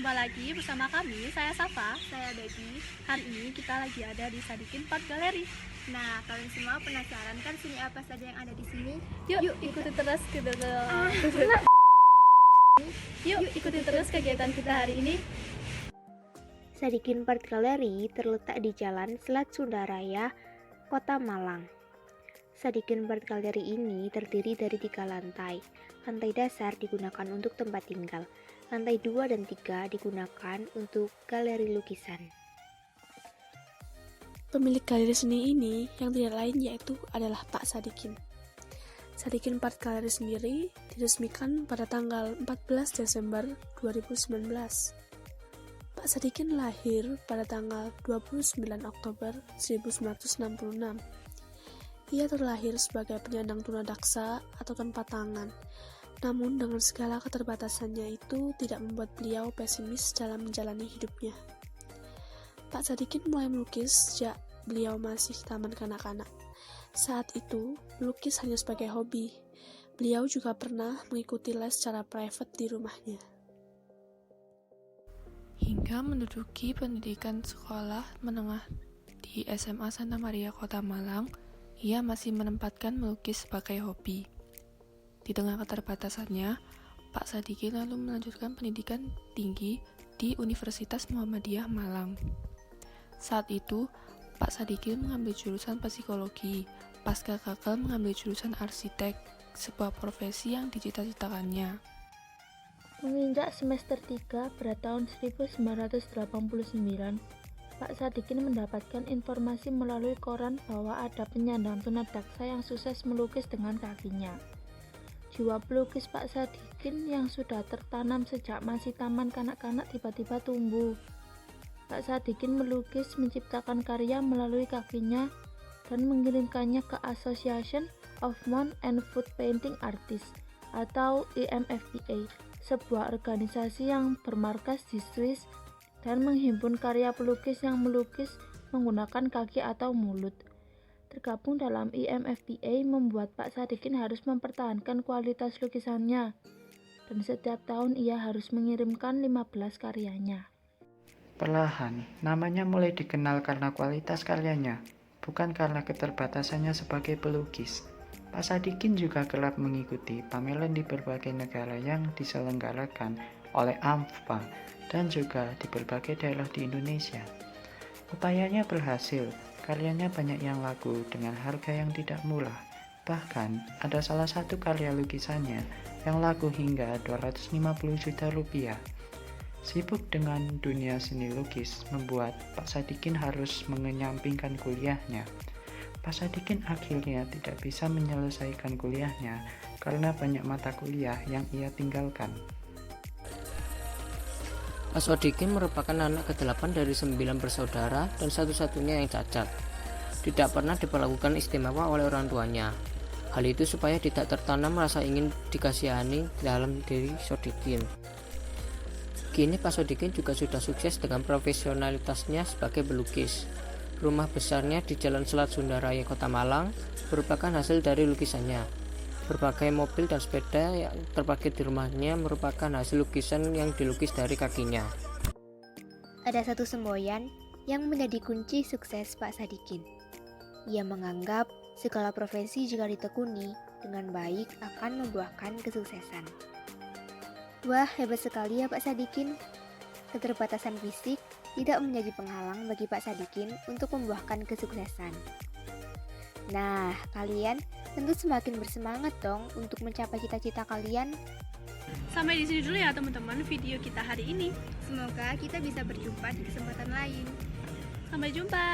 Jumpa lagi bersama kami, saya Safa, saya Becky. Hari ini kita lagi ada di Sadikin Art Gallery. Nah, kalian semua penasaran kan seni apa saja yang ada di sini? Yuk ikuti terus ikuti terus kegiatan kita hari ini. Sadikin Art Gallery terletak di Jalan Selat Sunda Raya, Kota Malang. Sadikin Art Gallery ini terdiri dari 3 lantai. Lantai dasar digunakan untuk tempat tinggal. Lantai 2 dan 3 digunakan untuk galeri lukisan. Pemilik galeri seni ini yang tidak lain yaitu adalah Pak Sadikin. Sadikin Art Gallery sendiri diresmikan pada tanggal 14 Desember 2019. Pak Sadikin lahir pada tanggal 29 Oktober 1966. Ia terlahir sebagai penyandang tunadaksa atau tanpa tangan. Namun dengan segala keterbatasannya itu tidak membuat beliau pesimis dalam menjalani hidupnya. Pak Sadikin mulai melukis sejak beliau masih taman kanak-kanak. Saat itu, melukis hanya sebagai hobi. Beliau juga pernah mengikuti les secara private di rumahnya. Hingga menduduki pendidikan sekolah menengah di SMA Santa Maria Kota Malang, ia masih menempatkan melukis sebagai hobi. Di tengah keterbatasannya, Pak Sadikin lalu melanjutkan pendidikan tinggi di Universitas Muhammadiyah Malang. Saat itu, Pak Sadikin mengambil jurusan psikologi, pasca gagal mengambil jurusan arsitek, sebuah profesi yang dicita-citakannya. Menginjak semester 3 pada tahun 1989, Pak Sadikin mendapatkan informasi melalui koran bahwa ada penyandang tunadaksa yang sukses melukis dengan kakinya. Jiwa pelukis Pak Sadikin yang sudah tertanam sejak masih taman kanak-kanak tiba-tiba tumbuh. Pak Sadikin melukis menciptakan karya melalui kakinya dan mengirimkannya ke Association of Mount and Foot Painting Artists atau IMFPA, sebuah organisasi yang bermarkas di Swiss dan menghimpun karya pelukis yang melukis menggunakan kaki atau mulut. Tergabung dalam IMFPA membuat Pak Sadikin harus mempertahankan kualitas lukisannya, dan setiap tahun ia harus mengirimkan 15 karyanya. Perlahan, namanya mulai dikenal karena kualitas karyanya, bukan karena keterbatasannya sebagai pelukis. Pak Sadikin juga kerap mengikuti pameran di berbagai negara yang diselenggarakan oleh AMFPA dan juga di berbagai daerah di Indonesia. Upayanya berhasil. Karyanya banyak yang laku dengan harga yang tidak murah. Bahkan, ada salah satu karya lukisannya yang laku hingga 250 juta rupiah. Sibuk dengan dunia seni lukis membuat Pak Sadikin harus mengenyampingkan kuliahnya. Pak Sadikin akhirnya tidak bisa menyelesaikan kuliahnya karena banyak mata kuliah yang ia tinggalkan. Pak Sadikin merupakan anak ke-8 dari 9 bersaudara dan satu-satunya yang cacat. Tidak pernah diperlakukan istimewa oleh orang tuanya. Hal itu supaya tidak tertanam rasa ingin dikasihani dalam diri Sadikin. Kini Pak Sadikin juga sudah sukses dengan profesionalitasnya sebagai pelukis. Rumah besarnya di Jalan Selat Sunda Raya Kota Malang merupakan hasil dari lukisannya. Berbagai mobil dan sepeda yang terparkir di rumahnya merupakan hasil lukisan yang dilukis dari kakinya. Ada satu semboyan yang menjadi kunci sukses Pak Sadikin. Ia menganggap segala profesi jika ditekuni dengan baik akan membuahkan kesuksesan. Wah, hebat sekali ya Pak Sadikin. Keterbatasan fisik tidak menjadi penghalang bagi Pak Sadikin untuk membuahkan kesuksesan. Nah, kalian tentu semakin bersemangat dong untuk mencapai cita-cita kalian. Sampai di sini dulu ya teman-teman video kita hari ini. Semoga kita bisa berjumpa di kesempatan lain. Sampai jumpa.